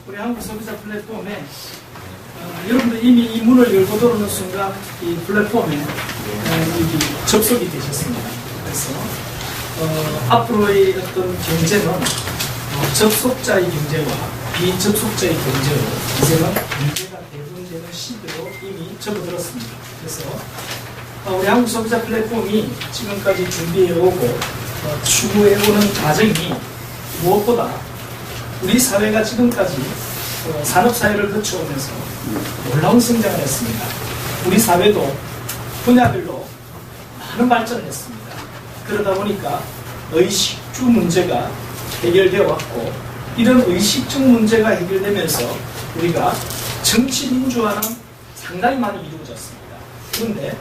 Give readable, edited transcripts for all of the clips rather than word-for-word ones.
우리 한국 소비자 플랫폼에 여러분들 이미 이 문을 열고 들어오는 순간 이 플랫폼에 접속이 되셨습니다. 그래서 앞으로의 어떤 경제는 접속자의 경제와 비접속자의 경제로 이제는 경제가 대분되는 시대로 이미 접어들었습니다. 그래서 우리 한국 소비자 플랫폼이 지금까지 준비해오고 추구해오는 과정이 무엇보다 우리 사회가 지금까지 산업사회를 거쳐오면서 놀라운 성장을 했습니다. 우리 사회도 분야별로 많은 발전을 했습니다. 그러다 보니까 의식주 문제가 해결되어 왔고, 이런 의식적 문제가 해결되면서 우리가 정치 민주화는 상당히 많이 이루어졌습니다. 그런데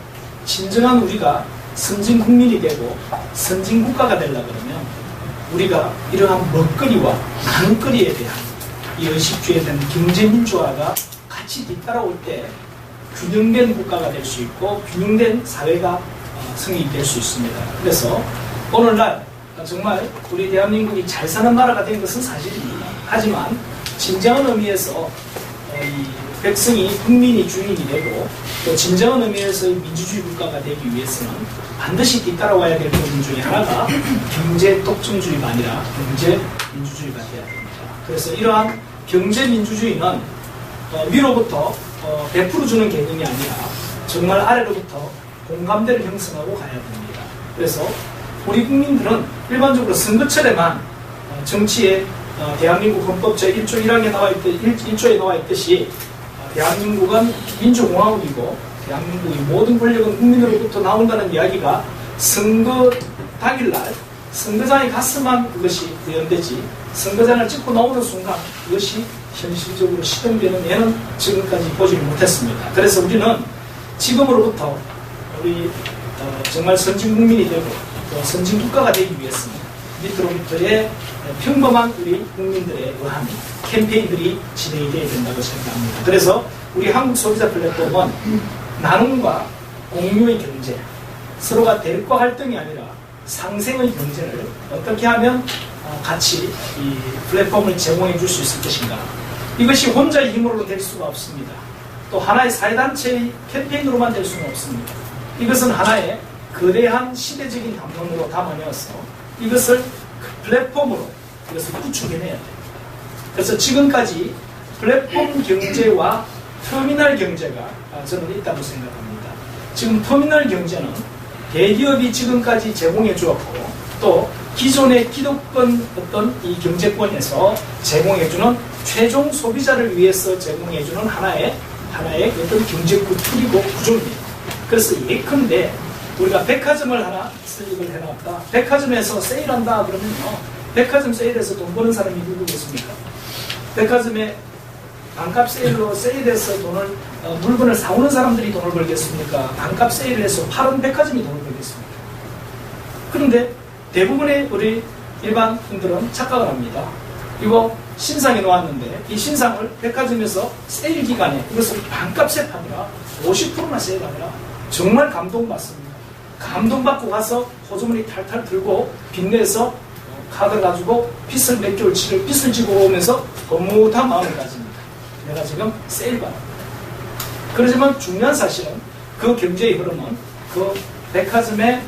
진정한 우리가 선진 국민이 되고 선진 국가가 되려고 그러면 우리가 이러한 먹거리와 나눔거리에 대한 이 의식주에 대한 경제 민주화가 같이 뒤따라올 때 균형된 국가가 될 수 있고 균형된 사회가 성립될 수 있습니다. 그래서 오늘날 정말 우리 대한민국이 잘 사는 나라가 된 것은 사실입니다. 하지만 진정한 의미에서 이 백성이 국민이 주인이 되고 또 진정한 의미에서의 민주주의 국가가 되기 위해서는 반드시 뒤따라와야 될 부분 중에 하나가 경제 독점주의가 아니라 경제 민주주의가 되어야 됩니다. 그래서 이러한 경제 민주주의는 위로부터 100% 주는 개념이 아니라 정말 아래로부터 공감대를 형성하고 가야 됩니다. 그래서 우리 국민들은 일반적으로 선거철에만 정치에 대한민국 헌법 제1조 1조에 나와 있듯이 대한민국은 민주공화국이고 대한민국의 모든 권력은 국민으로부터 나온다는 이야기가 선거 당일날 선거장에 갔으면 그것이 구현되지, 선거장을 찍고 나오는 순간 그것이 현실적으로 실현되는 예는 지금까지 보지 못했습니다. 그래서 우리는 지금으로부터 우리 정말 선진국민이 되고 또 선진국가가 되기 위해서는 밑으로부터의 평범한 우리 국민들의 의한 캠페인들이 진행이 되어야 된다고 생각합니다. 그래서 우리 한국 소비자 플랫폼은 나눔과 공유의 경제, 서로가 대립과 할등이 아니라 상생의 경제를 어떻게 하면 같이 이 플랫폼을 제공해 줄 수 있을 것인가. 이것이 혼자의 힘으로는 될 수가 없습니다. 또 하나의 사회단체의 캠페인으로만 될 수는 없습니다. 이것은 하나의 거대한 시대적인 감동으로 담아내어서 이것을 플랫폼으로 이것을 구축해내야 돼요. 그래서 지금까지 플랫폼 경제와 터미널 경제가 저는 있다고 생각합니다. 지금 터미널 경제는 대기업이 지금까지 제공해 주었고 또 기존의 기득권 어떤 이 경제권에서 제공해주는 최종 소비자를 위해서 제공해주는 하나의 어떤 경제구 툴이고 구조입니다. 그래서 예컨대 우리가 백화점을 하나 설립을 해놨다. 백화점에서 세일한다 그러면요, 백화점 세일에서 돈 버는 사람이 누구겠습니까? 백화점에 반값 세일로 세일해서 물건을 사오는 사람들이 돈을 벌겠습니까? 반값 세일을 해서 파는 백화점이 돈을 벌겠습니까? 그런데 대부분의 우리 일반 분들은 착각을 합니다. 이거 신상이 나왔는데 이 신상을 백화점에서 세일 기간에 이것을 반값에 파느라 50%나 세일하느라 정말 감동받습니다. 감동받고 가서 호주머니 탈탈 들고 빚내서 카드를 가지고 빚을 몇 개월치를 빚을 지고 오면서 허무한 마음을 가집니다. 내가 지금 세일 받았다. 그렇지만 중요한 사실은 그 경제의 흐름은 그 백화점의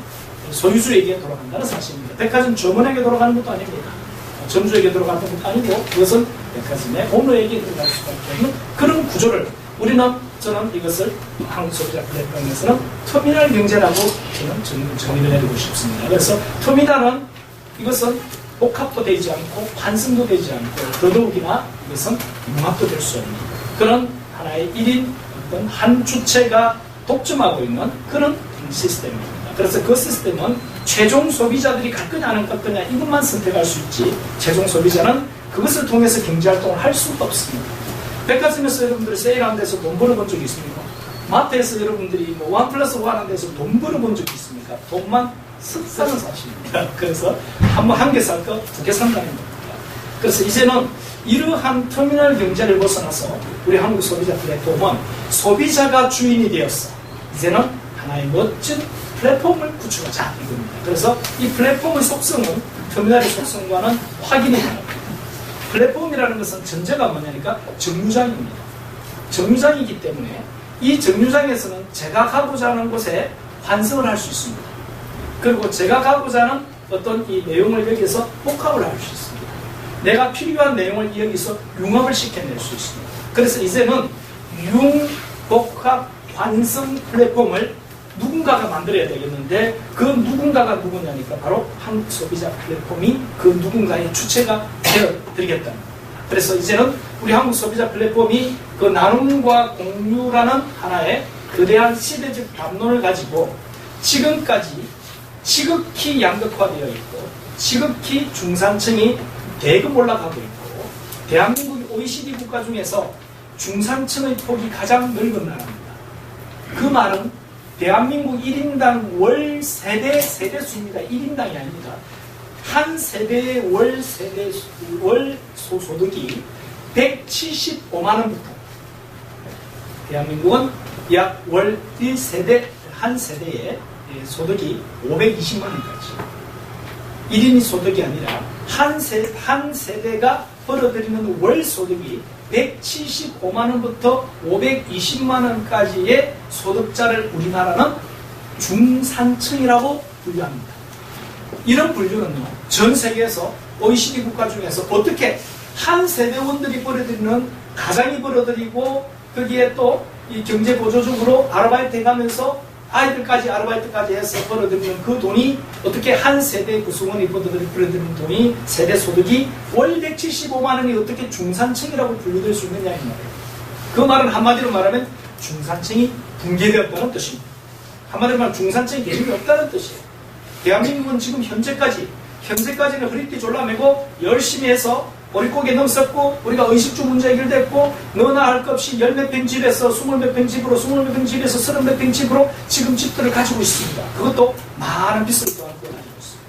소유주에게 돌아간다는 사실입니다. 백화점 점원에게 돌아가는 것도 아닙니다. 점주에게 돌아가는 것도 아니고 그것은 백화점의 오너에게 들어갈 수밖에 없는 그런 구조를 저는 이것을 한국 소비자 플랫폼에서는 터미널 경제라고 저는 정의를 내리고 싶습니다. 그래서 터미널은 이것은 복합도 되지 않고 환승도 되지 않고 더더욱이나 이것은 융합도 될 수 없는 그런 하나의 1인 어떤 한 주체가 독점하고 있는 그런 시스템입니다. 그래서 그 시스템은 최종 소비자들이 갈 거냐 안 갈 거냐 이것만 선택할 수 있지 최종 소비자는 그것을 통해서 경제활동을 할 수가 없습니다. 백화점에서 여러분들이 세일하는 데서 돈 벌어본 적이 있습니까? 마트에서 여러분들이 원 플러스 원 하는 데서 돈 벌어본 적이 있습니까? 돈만 쓱 사는 사실입니다. 그래서 한 개 살 거 두 개 산다는 겁니다. 그래서 이제는 이러한 터미널 경제를 벗어나서 우리 한국 소비자 플랫폼은 소비자가 주인이 되었어. 이제는 하나의 멋진 플랫폼을 구축하자 이겁니다. 그래서 이 플랫폼의 속성은 터미널의 속성과는 확인이 됩니다. 플랫폼이라는 것은 전제가 뭐냐니까 정류장입니다. 정류장이기 때문에 이 정류장에서는 제가 가고자 하는 곳에 환승을 할 수 있습니다. 그리고 제가 가고자 하는 어떤 이 내용을 여기서 복합을 할 수 있습니다. 내가 필요한 내용을 여기서 융합을 시켜낼 수 있습니다. 그래서 이제는 융복합 환승 플랫폼을 누군가가 만들어야 되겠는데 그 누군가가 누구냐니까 바로 한국소비자 플랫폼이 그 누군가의 주체가 되어드리겠다. 그래서 이제는 우리 한국소비자 플랫폼이 그 나눔과 공유라는 하나의 거대한 시대적 담론을 가지고 지금까지 지극히 양극화되어 있고 지극히 중산층이 대금 올라가고 있고 대한민국이 OECD 국가 중에서 중산층의 폭이 가장 넓은 나라입니다. 그 말은 대한민국 1인당 월 세대수입니다. 1인당이 아닙니다. 한 세대의 월 소득이 175만 원부터 대한민국은 약 월 1세대 한 세대의 소득이 520만 원까지 1인이 소득이 아니라 한 세대가 벌어들이는 월 소득이 175만 원부터 520만 원까지의 소득자를 우리나라는 중산층이라고 분류합니다. 이런 분류는요, 전 세계에서 OECD 국가 중에서 어떻게 한 세대원들이 벌어들이는 가장이 벌어들이고 거기에 또 이 경제보조적으로 아르바이트 해가면서 아이들까지 아르바이트까지 해서 벌어들이는 그 돈이 어떻게 한 세대 구성원이 벌어들이는 돈이 세대 소득이 월 175만 원이 어떻게 중산층이라고 분류될 수 있느냐 이 말이에요. 그 말은 한마디로 말하면 중산층이 붕괴되었다는 뜻입니다. 한마디로 말하면 중산층이 개념이 없다는 뜻이에요. 대한민국은 지금 현재까지는 허리띠 졸라매고 열심히 해서 머릿고개 넘었고 우리가 의식주 문제 해결됐고 너나 할 것 없이 열몇 평 집에서 20몇 평 집으로 20몇 평 집에서 30몇 평 집으로 지금 집들을 가지고 있습니다. 그것도 많은 빚을 또 안고 다니고 있습니다.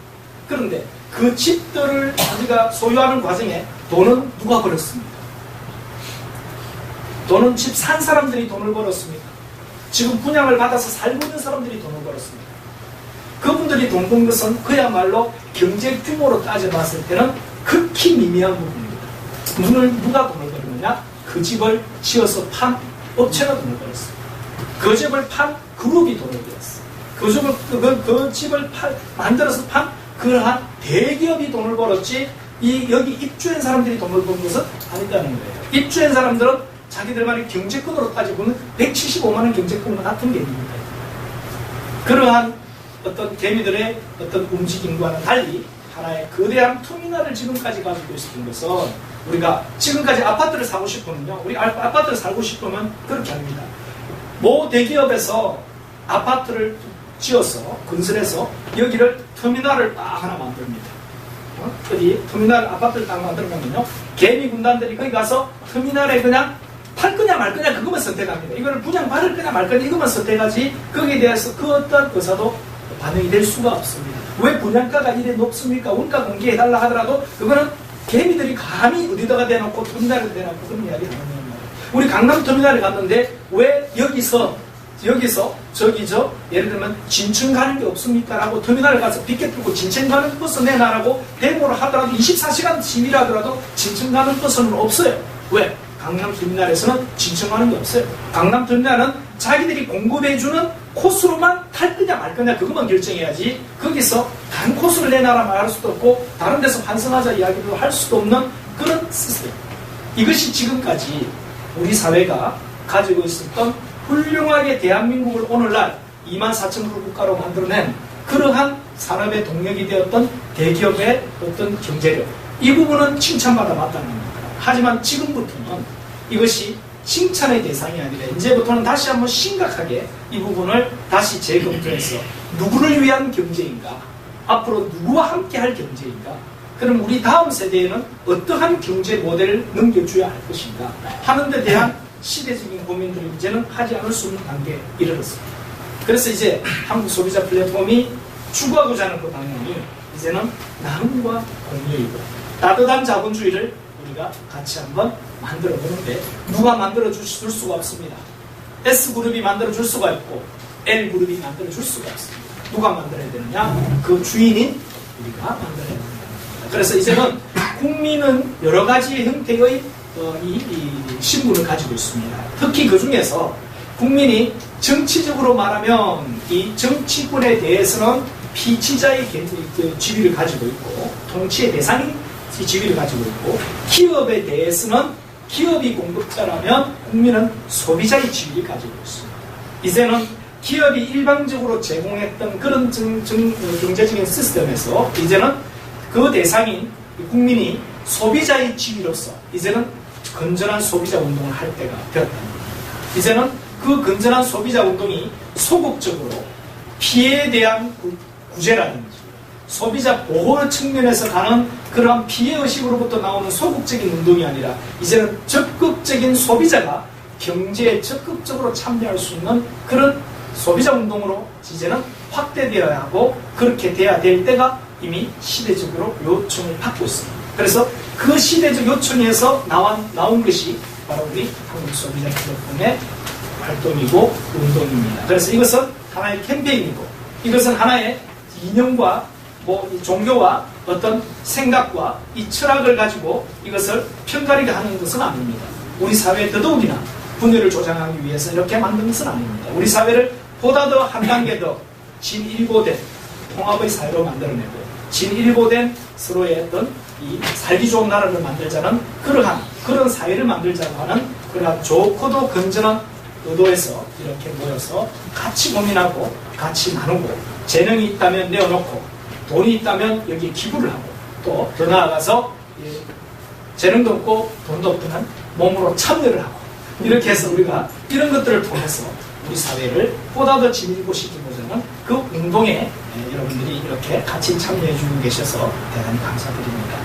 그런데 그 집들을 우리가 소유하는 과정에 돈은 누가 벌었습니까? 돈은 집 산 사람들이 돈을 벌었습니다. 지금 분양을 받아서 살고 있는 사람들이 돈을 벌었습니다. 그분들이 돈 번 것은 그야말로 경제 규모로 따져봤을 때는 극히 미미한 부분입니다. 누가 돈을 벌었느냐? 그 집을 지어서 판 업체가 돈을 벌었어요. 그 집을 판 그룹이 돈을 벌었어요. 그 집을 만들어서 판 그러한 대기업이 돈을 벌었지 여기 입주한 사람들이 돈을 버는 것은 아니다는 거예요. 입주한 사람들은 자기들만의 경제권으로 따지고는 175만 원 경제권과 같은 개념입니다. 그러한 어떤 개미들의 어떤 움직임과는 달리 하나의 거대한 터미널을 지금까지 가지고 있었던 것은 우리가 지금까지 아파트를 사고 싶으면요. 우리 아파트를 살고 싶으면 그렇게 합니다. 모 대기업에서 아파트를 지어서 건설해서 여기를 터미널을 딱 하나 만듭니다. 어디 터미널 아파트를 딱 만들어놓으면요. 개미 군단들이 거기 가서 터미널에 그냥 팔 거냐 말 거냐 그것만 선택합니다. 이거를 분양 받을 거냐 말 거냐 이것만 선택하지 거기에 대해서 그 어떤 의사도 반영이 될 수가 없습니다. 왜 분양가가 이래 높습니까? 원가 공개해달라 하더라도 그거는 개미들이 감히 어디다가 대놓고 터미널에 대놓고 그런 이야기를 하는 거예요. 우리 강남 터미널에 갔는데 왜 여기서 예를 들면 진천 가는 게 없습니까? 라고 터미널에 가서 빗게 뚫고 진천 가는 버스 내놔라고 대모를 하더라도 24시간 시위를 하더라도 진천 가는 버스는 없어요. 왜? 강남 터미널에서는 진천 가는 게 없어요. 강남 터미널은 자기들이 공급해주는 코스로만 탈 거냐 말 거냐 그것만 결정해야지 거기서 다른 코스를 내놔라 말할 수도 없고 다른 데서 환승하자 이야기도 할 수도 없는 그런 시스템. 이것이 지금까지 우리 사회가 가지고 있었던 훌륭하게 대한민국을 오늘날 24,000불 국가로 만들어낸 그러한 산업의 동력이 되었던 대기업의 어떤 경제력. 이 부분은 칭찬받아 마땅한 겁니다. 하지만 지금부터는 이것이 칭찬의 대상이 아니라 이제부터는 다시 한번 심각하게 이 부분을 다시 재검토해서 누구를 위한 경제인가? 앞으로 누구와 함께 할 경제인가? 그럼 우리 다음 세대에는 어떠한 경제 모델을 넘겨줘야 할 것인가? 하는 데 대한 시대적인 고민들을 이제는 하지 않을 수 없는 단계에 이르렀습니다. 그래서 이제 한국 소비자 플랫폼이 추구하고자 하는 그 방향이 이제는 나눔과 공유이고 따뜻한 자본주의를 우리가 같이 한번 만들어 보는데 누가 만들어 줄 수가 없습니다. S그룹이 만들어 줄 수가 있고 L그룹이 만들어 줄 수가 없습니다. 누가 만들어야 되느냐? 그 주인인 우리가 만들어야 됩니다. 그래서 이제는 국민은 여러 가지 형태의 이 신분을 가지고 있습니다. 특히 그 중에서 국민이 정치적으로 말하면 이 정치권에 대해서는 피치자의 지위를 가지고 있고, 통치의 대상이 지위를 가지고 있고, 기업에 대해서는 기업이 공급자라면 국민은 소비자의 지위를 가지고 있습니다. 이제는 기업이 일방적으로 제공했던 그런 경제적인 시스템에서 이제는 그 대상인 국민이 소비자의 지위로서 이제는 건전한 소비자 운동을 할 때가 되었답니다. 이제는 그 건전한 소비자 운동이 소극적으로 피해에 대한 구제라든지 소비자 보호 측면에서 가는 그러한 피해의식으로부터 나오는 소극적인 운동이 아니라 이제는 적극적인 소비자가 경제에 적극적으로 참여할 수 있는 그런 소비자 운동으로 이제는 확대되어야 하고, 그렇게 돼야 될 때가 이미 시대적으로 요청을 받고 있습니다. 그래서 그 시대적 요청에서 나온 것이 바로 우리 한국소비자 플랫폼의 활동이고 운동입니다. 그래서 이것은 하나의 캠페인이고, 이것은 하나의 이념과 종교와 어떤 생각과 이 철학을 가지고 이것을 편가르게 하는 것은 아닙니다. 우리 사회에 더더욱이나 분열을 조장하기 위해서 이렇게 만든 것은 아닙니다. 우리 사회를 보다 더 한 단계 더 진일보된 통합의 사회로 만들어내고, 진일보된 서로의 어떤 이 살기 좋은 나라를 만들자는 그런 사회를 만들자고 하는 그러한 좋고도 건전한 의도에서 이렇게 모여서 같이 고민하고 같이 나누고, 재능이 있다면 내어놓고 돈이 있다면 여기에 기부를 하고, 또 더 나아가서 재능도 없고 돈도 없지만 몸으로 참여를 하고, 이렇게 해서 우리가 이런 것들을 통해서 우리 사회를 보다 더 진일보시키고자는 그 운동에 여러분들이 이렇게 같이 참여해 주고 계셔서 대단히 감사드립니다.